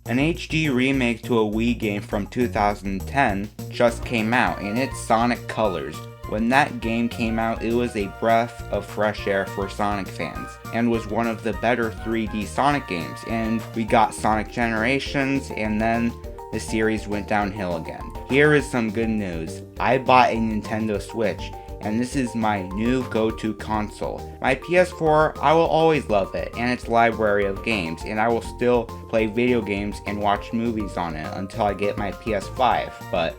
An HD remake to a Wii game from 2010 just came out, and it's Sonic Colors. When that game came out, it was a breath of fresh air for Sonic fans, and was one of the better 3D Sonic games, and we got Sonic Generations, and then the series went downhill again. Here is some good news. I bought a Nintendo Switch, and this is my new go-to console. My PS4, I will always love it, and its library of games, and I will still play video games and watch movies on it until I get my PS5, but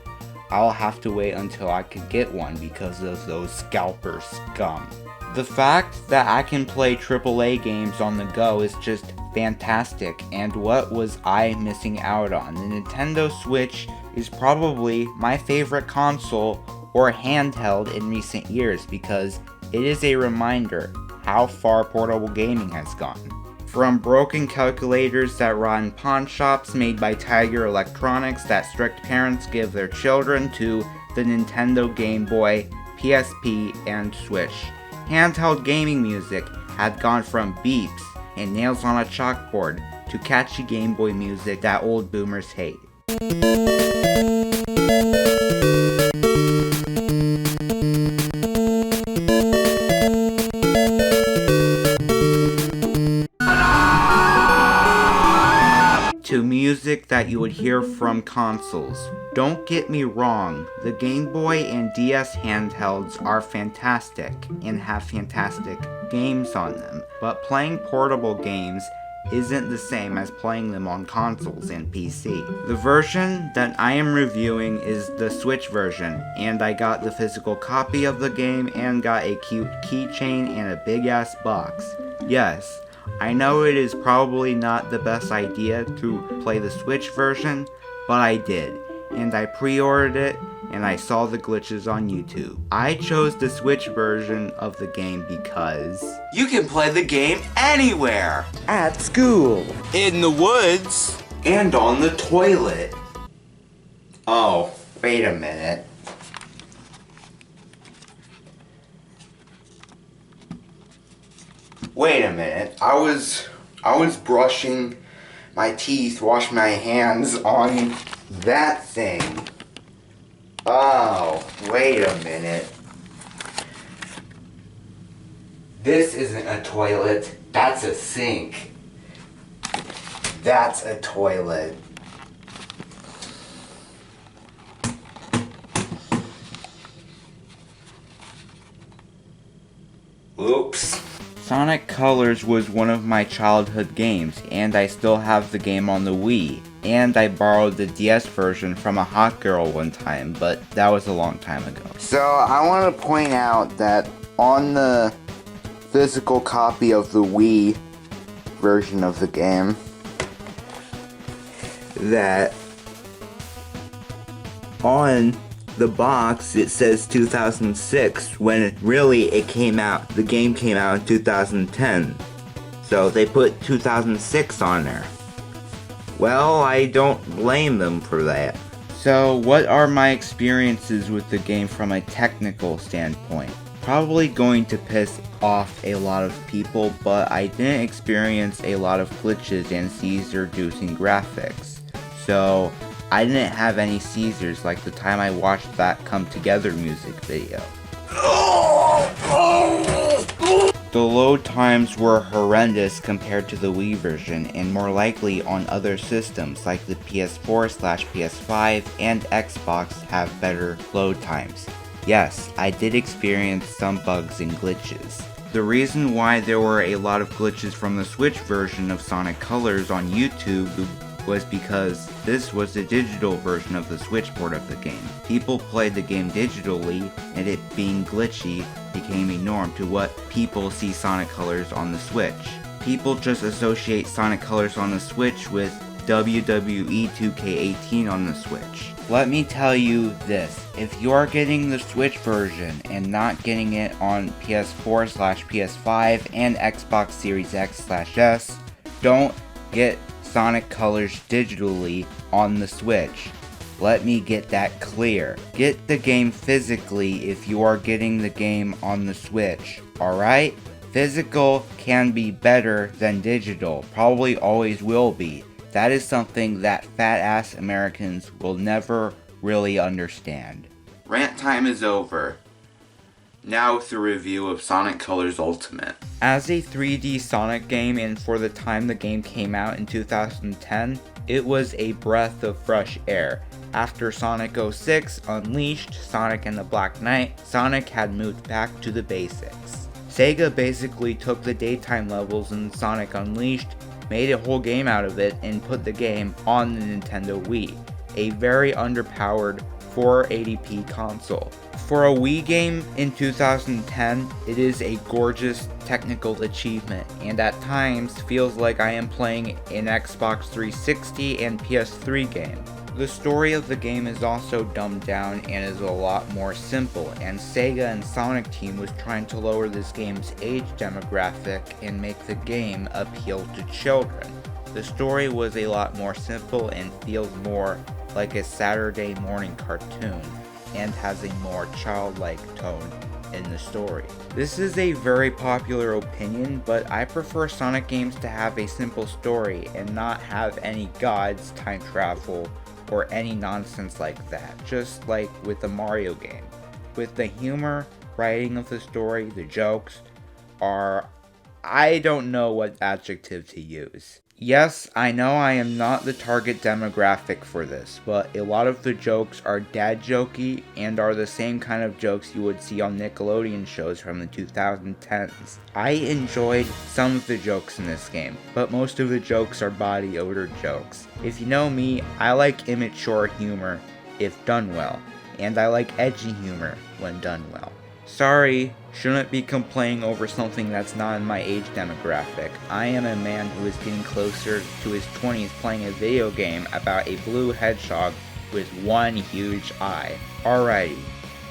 I'll have to wait until I can get one because of those scalper scum. The fact that I can play AAA games on the go is just fantastic, and what was I missing out on? The Nintendo Switch is probably my favorite console or handheld in recent years because it is a reminder how far portable gaming has gone. From broken calculators that rot in pawn shops made by Tiger Electronics that strict parents give their children to the Nintendo Game Boy, PSP, and Switch. Handheld gaming music had gone from beeps and nails on a chalkboard to catchy Game Boy music that old boomers hate. To music that you would hear from consoles. Don't get me wrong, the Game Boy and DS handhelds are fantastic and have fantastic games on them, but playing portable games isn't the same as playing them on consoles and PC. The version that I am reviewing is the Switch version, and I got the physical copy of the game and got a cute keychain and a big ass box. Yes, I know it is probably not the best idea to play the Switch version, but I did, and I pre-ordered it, and I saw the glitches on YouTube. I chose the Switch version of the game because you can play the game anywhere! At school, in the woods, and on the toilet. Oh, wait a minute. Wait a minute, I was brushing my teeth, washing my hands on that thing. Oh, wait a minute. This isn't a toilet, that's a sink. That's a toilet. Oops. Sonic Colors was one of my childhood games, and I still have the game on the Wii. And I borrowed the DS version from a hot girl one time, but that was a long time ago. So I want to point out that on the physical copy of the Wii version of the game, that on the box it says 2006 when really the game came out in 2010. So they put 2006 on there. Well, I don't blame them for that. So what are my experiences with the game from a technical standpoint? Probably going to piss off a lot of people, but I didn't experience a lot of glitches and seizure-inducing graphics. So I didn't have any seizures like the time I watched that Come Together music video. The load times were horrendous compared to the Wii version, and more likely on other systems like the PS4/PS5 and Xbox have better load times. Yes, I did experience some bugs and glitches. The reason why there were a lot of glitches from the Switch version of Sonic Colors on YouTube was because this was the digital version of the Switch port of the game. People played the game digitally, and it being glitchy became a norm to what people see Sonic Colors on the Switch. People just associate Sonic Colors on the Switch with WWE 2K18 on the Switch. Let me tell you this, if you're getting the Switch version and not getting it on PS4/PS5 and Xbox Series X/S, don't get Sonic Colors digitally on the Switch. Let me get that clear. Get the game physically if you are getting the game on the Switch, alright? Physical can be better than digital, probably always will be. That is something that fat-ass Americans will never really understand. Rant time is over. Now with a review of Sonic Colors Ultimate. As a 3D Sonic game, and for the time the game came out in 2010, it was a breath of fresh air. After Sonic 06 Unleashed, Sonic and the Black Knight, Sonic had moved back to the basics. Sega basically took the daytime levels in Sonic Unleashed, made a whole game out of it, and put the game on the Nintendo Wii, a very underpowered 480p console. For a Wii game in 2010, it is a gorgeous technical achievement, and at times feels like I am playing an Xbox 360 and PS3 game. The story of the game is also dumbed down and is a lot more simple, and Sega and Sonic Team was trying to lower this game's age demographic and make the game appeal to children. The story was a lot more simple and feels more like a Saturday morning cartoon, and has a more childlike tone in the story. This is a very popular opinion, but I prefer Sonic games to have a simple story and not have any gods, time travel, or any nonsense like that, just like with the Mario game. With the humor, writing of the story, the jokes are... I don't know what adjective to use. Yes, I know I am not the target demographic for this, but a lot of the jokes are dad jokey and are the same kind of jokes you would see on Nickelodeon shows from the 2010s. I enjoyed some of the jokes in this game, but most of the jokes are body odor jokes. If you know me, I like immature humor if done well, and I like edgy humor when done well. Sorry, shouldn't be complaining over something that's not in my age demographic. I am a man who is getting closer to his 20s playing a video game about a blue hedgehog with one huge eye. Alrighty,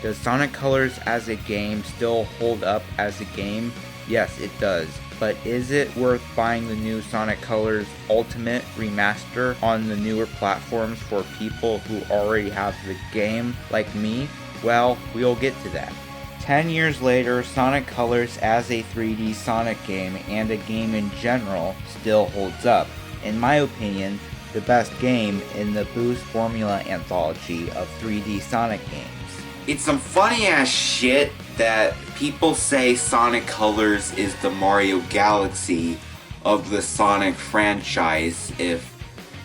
does Sonic Colors as a game still hold up as a game? Yes, it does. But is it worth buying the new Sonic Colors Ultimate Remaster on the newer platforms for people who already have the game, like me? Well, we'll get to that. 10 years later, Sonic Colors as a 3D Sonic game and a game in general still holds up. In my opinion, the best game in the Boost Formula anthology of 3D Sonic games. It's some funny ass shit that people say Sonic Colors is the Mario Galaxy of the Sonic franchise if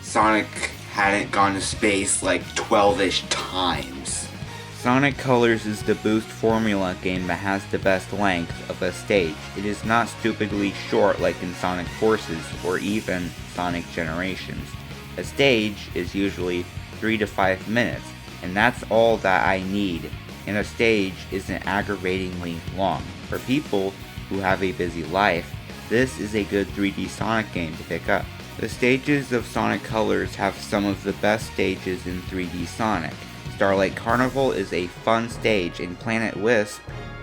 Sonic hadn't gone to space like 12-ish times. Sonic Colors is the Boost Formula game that has the best length of a stage. It is not stupidly short like in Sonic Forces or even Sonic Generations. A stage is usually 3 to 5 minutes, and that's all that I need, and a stage isn't aggravatingly long. For people who have a busy life, this is a good 3D Sonic game to pick up. The stages of Sonic Colors have some of the best stages in 3D Sonic. Starlight Carnival is a fun stage, and Planet Wisp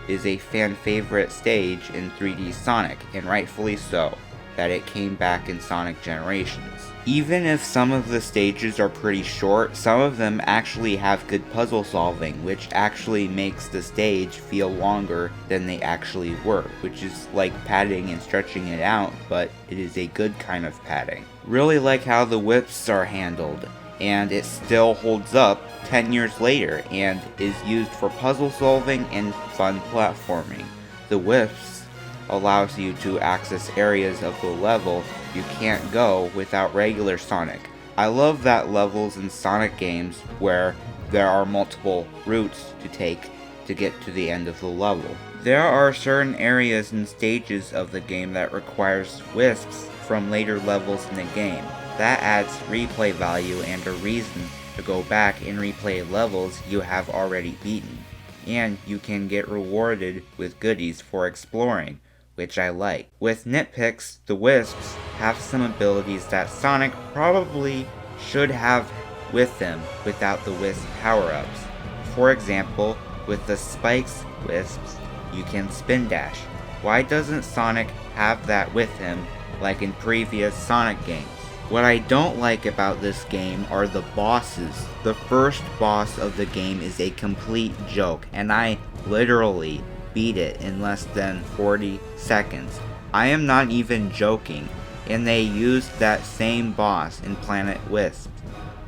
is a fan favorite stage in 3D Sonic, and rightfully so, that it came back in Sonic Generations. Even if some of the stages are pretty short, some of them actually have good puzzle solving, which actually makes the stage feel longer than they actually were, which is like padding and stretching it out, but it is a good kind of padding. Really like how the whips are handled, and it still holds up 10 years later and is used for puzzle solving and fun platforming. The whips allows you to access areas of the level you can't go without regular Sonic. I love that levels in Sonic games where there are multiple routes to take to get to the end of the level. There are certain areas and stages of the game that requires wisps from later levels in the game. That adds replay value and a reason to go back and replay levels you have already beaten. And you can get rewarded with goodies for exploring, which I like. With nitpicks, the wisps have some abilities that Sonic probably should have with them without the wisp power-ups. For example, with the spikes wisps, you can spin dash. Why doesn't Sonic have that with him like in previous Sonic games? What I don't like about this game are the bosses. The first boss of the game is a complete joke, and I literally beat it in less than 40 seconds. I am not even joking. and they used that same boss in Planet Wisp.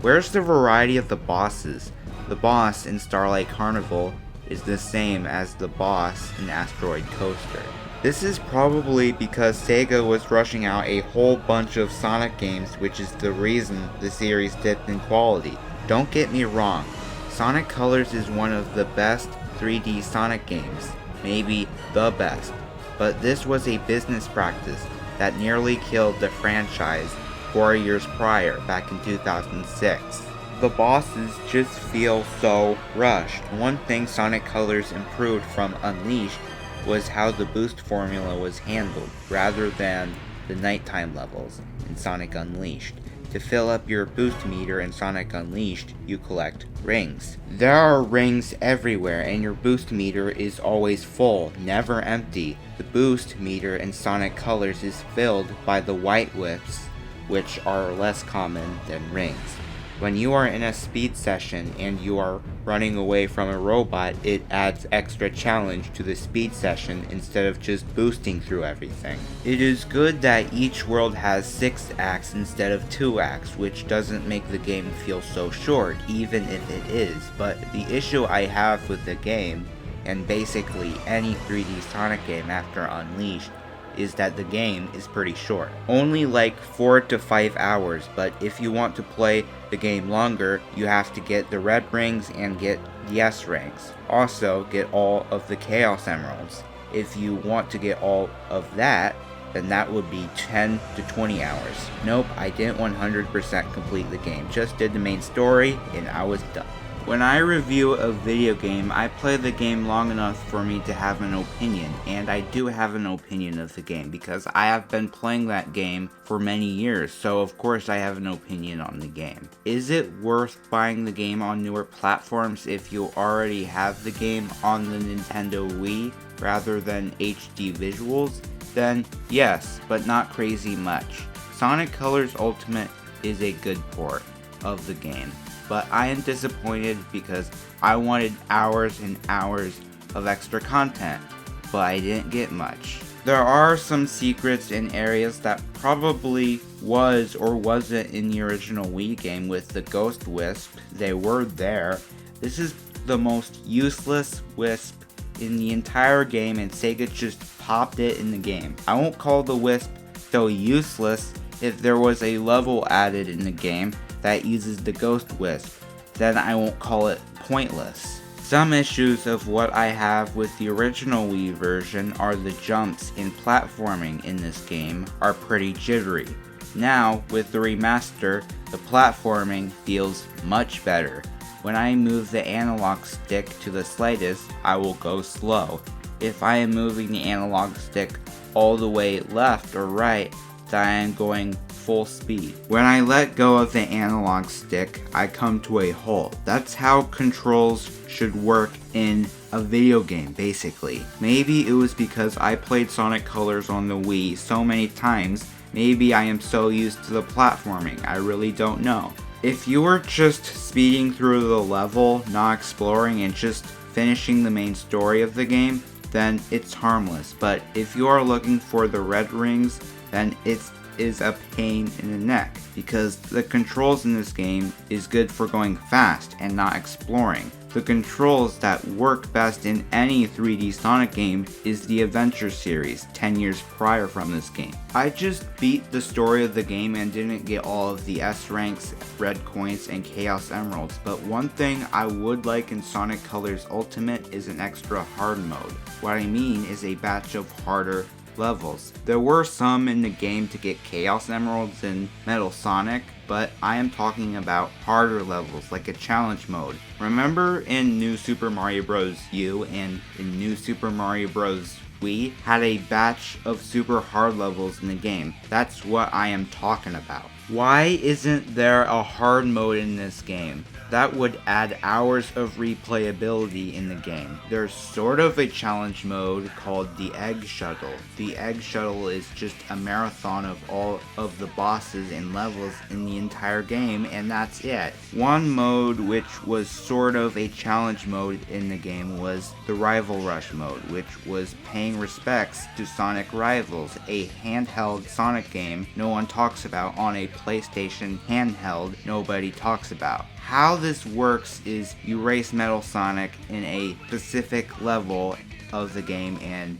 Where's the variety of the bosses? The boss in Starlight Carnival is the same as the boss in Asteroid Coaster. This is probably because Sega was rushing out a whole bunch of Sonic games, which is the reason the series dipped in quality. Don't get me wrong, Sonic Colors is one of the best 3D Sonic games, maybe the best, but this was a business practice that nearly killed the franchise 4 years prior, back in 2006. The bosses just feel so rushed. One thing Sonic Colors improved from Unleashed was how the boost formula was handled, rather than the nighttime levels in Sonic Unleashed. To fill up your boost meter in Sonic Unleashed, you collect rings. There are rings everywhere, and your boost meter is always full, never empty. The boost meter in Sonic Colors is filled by the white whips, which are less common than rings. When you are in a speed session and you are running away from a robot, it adds extra challenge to the speed session instead of just boosting through everything. It is good that each world has 6 acts instead of 2 acts, which doesn't make the game feel so short, even if it is. But the issue I have with the game, and basically any 3D Sonic game after Unleashed, is that the game is pretty short. Only like 4 to 5 hours, but if you want to play the game longer, you have to get the red rings and get the S rings. Also, get all of the Chaos Emeralds. If you want to get all of that, then that would be 10 to 20 hours. Nope, I didn't 100% complete the game, just did the main story and I was done. When I review a video game, I play the game long enough for me to have an opinion, and I do have an opinion of the game because I have been playing that game for many years, so of course I have an opinion on the game. Is it worth buying the game on newer platforms if you already have the game on the Nintendo Wii rather than HD visuals? Then yes, but not crazy much. Sonic Colors Ultimate is a good port of the game, but I am disappointed because I wanted hours and hours of extra content, but I didn't get much. There are some secrets in areas that probably was or wasn't in the original Wii game with the Ghost Wisp. They were there. This is the most useless Wisp in the entire game, and Sega just popped it in the game. I won't call the Wisp so useless. If there was a level added in the game that uses the Ghost Wisp, then I won't call it pointless. Some issues of what I have with the original Wii version are the jumps and platforming in this game are pretty jittery. Now, with the remaster, the platforming feels much better. When I move the analog stick to the slightest, I will go slow. If I am moving the analog stick all the way left or right, then I am going full speed. When I let go of the analog stick, I come to a halt. That's how controls should work in a video game, basically. Maybe it was because I played Sonic Colors on the Wii so many times, maybe I am so used to the platforming, I really don't know. If you were just speeding through the level, not exploring, and just finishing the main story of the game, then it's harmless. But if you are looking for the red rings, then it is a pain in the neck, because the controls in this game is good for going fast and not exploring. The controls that work best in any 3D Sonic game is the Adventure series, 10 years prior from this game. I just beat the story of the game and didn't get all of the S ranks, red coins, and Chaos Emeralds, but one thing I would like in Sonic Colors Ultimate is an extra hard mode. What I mean is a batch of harder levels. There were some in the game to get Chaos Emeralds in Metal Sonic, but I am talking about harder levels, like a challenge mode. Remember in New Super Mario Bros. U and in New Super Mario Bros. Wii had a batch of super hard levels in the game. That's what I am talking about. Why isn't there a hard mode in this game? That would add hours of replayability in the game. There's sort of a challenge mode called the Egg Shuttle. The Egg Shuttle is just a marathon of all of the bosses and levels in the entire game, and that's it. One mode which was sort of a challenge mode in the game was the Rival Rush mode, which was paying respects to Sonic Rivals, a handheld Sonic game no one talks about on a PlayStation handheld nobody talks about. How this works is you race Metal Sonic in a specific level of the game and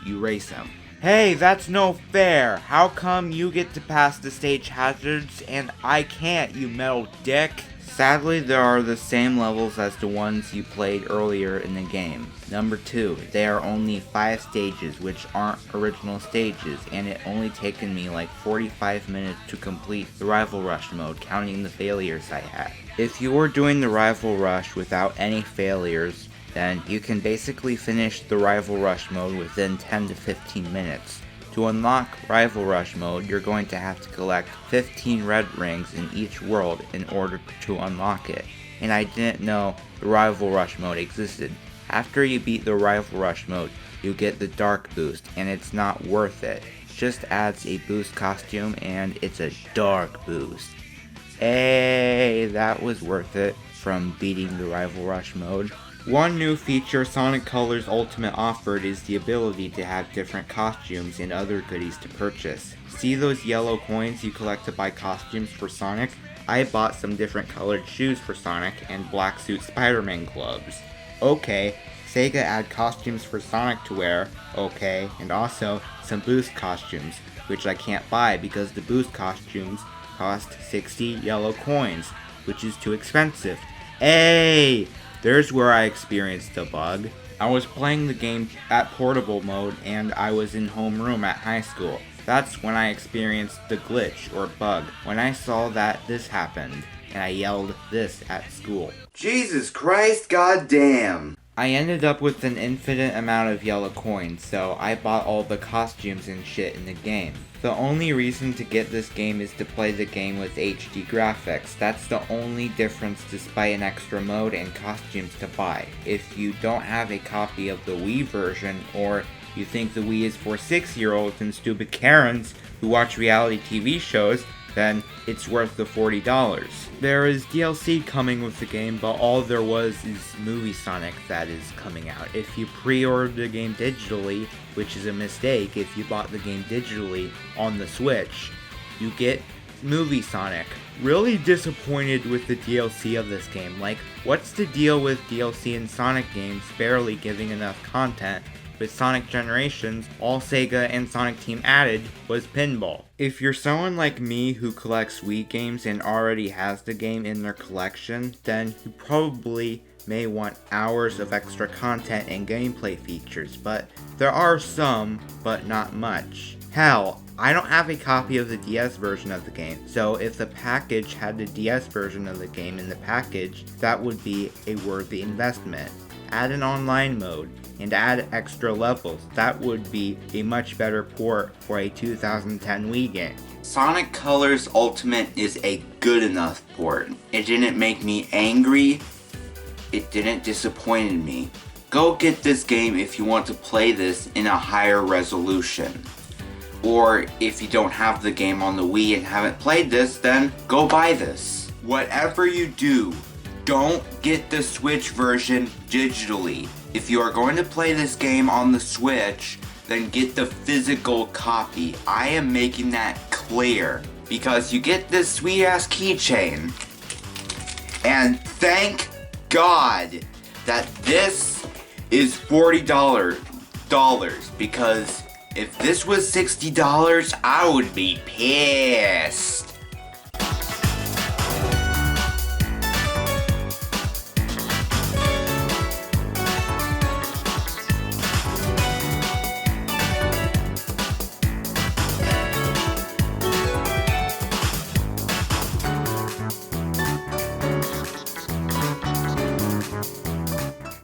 you race him. Hey, that's no fair! How come you get to pass the stage hazards and I can't, you metal dick? Sadly, there are the same levels as the ones you played earlier in the game. Number 2, there are only 5 stages which aren't original stages, and it only taken me like 45 minutes to complete the Rival Rush mode, counting the failures I had. If you were doing the Rival Rush without any failures, then you can basically finish the Rival Rush mode within 10 to 15 minutes. To unlock Rival Rush mode, you're going to have to collect 15 red rings in each world in order to unlock it. And I didn't know the Rival Rush mode existed. After you beat the Rival Rush mode, you get the Dark Boost, and it's not worth it. It just adds a boost costume, and it's a Dark Boost. Hey, that was worth it from beating the Rival Rush mode. One new feature Sonic Colors Ultimate offered is the ability to have different costumes and other goodies to purchase. See those yellow coins you collect to buy costumes for Sonic? I bought some different colored shoes for Sonic and black suit Spider-Man gloves. Okay, Sega add costumes for Sonic to wear, okay, and also some Boost costumes, which I can't buy because the Boost costumes cost 60 yellow coins, which is too expensive. Hey! There's where I experienced a bug. I was playing the game at portable mode and I was in homeroom at high school. That's when I experienced the glitch or bug, when I saw that this happened, and I yelled this at school. Jesus Christ, goddamn! I ended up with an infinite amount of yellow coins, so I bought all the costumes and shit in the game. The only reason to get this game is to play the game with HD graphics. That's the only difference despite an extra mode and costumes to buy. If you don't have a copy of the Wii version, or you think the Wii is for 6-year-olds and stupid Karens who watch reality TV shows, then it's worth the $40. There is DLC coming with the game, but all there was is Movie Sonic that is coming out. If you pre-ordered the game digitally, which is a mistake, if you bought the game digitally on the Switch, you get Movie Sonic. Really disappointed with the DLC of this game. Like, what's the deal with DLC in Sonic games barely giving enough content? With Sonic Generations, all Sega and Sonic Team added was pinball. If you're someone like me who collects Wii games and already has the game in their collection, then you probably may want hours of extra content and gameplay features, but there are some, but not much. Hell, I don't have a copy of the DS version of the game, so if the package had the DS version of the game in the package, that would be a worthy investment. Add an online mode, and add extra levels. That would be a much better port for a 2010 Wii game. Sonic Colors Ultimate is a good enough port. It didn't make me angry. It didn't disappoint me. Go get this game if you want to play this in a higher resolution. Or if you don't have the game on the Wii and haven't played this, then go buy this. Whatever you do, don't get the Switch version digitally. If you are going to play this game on the Switch, then get the physical copy. I am making that clear. Because you get this sweet ass keychain. And thank God that this is $40. Because if this was $60, I would be pissed.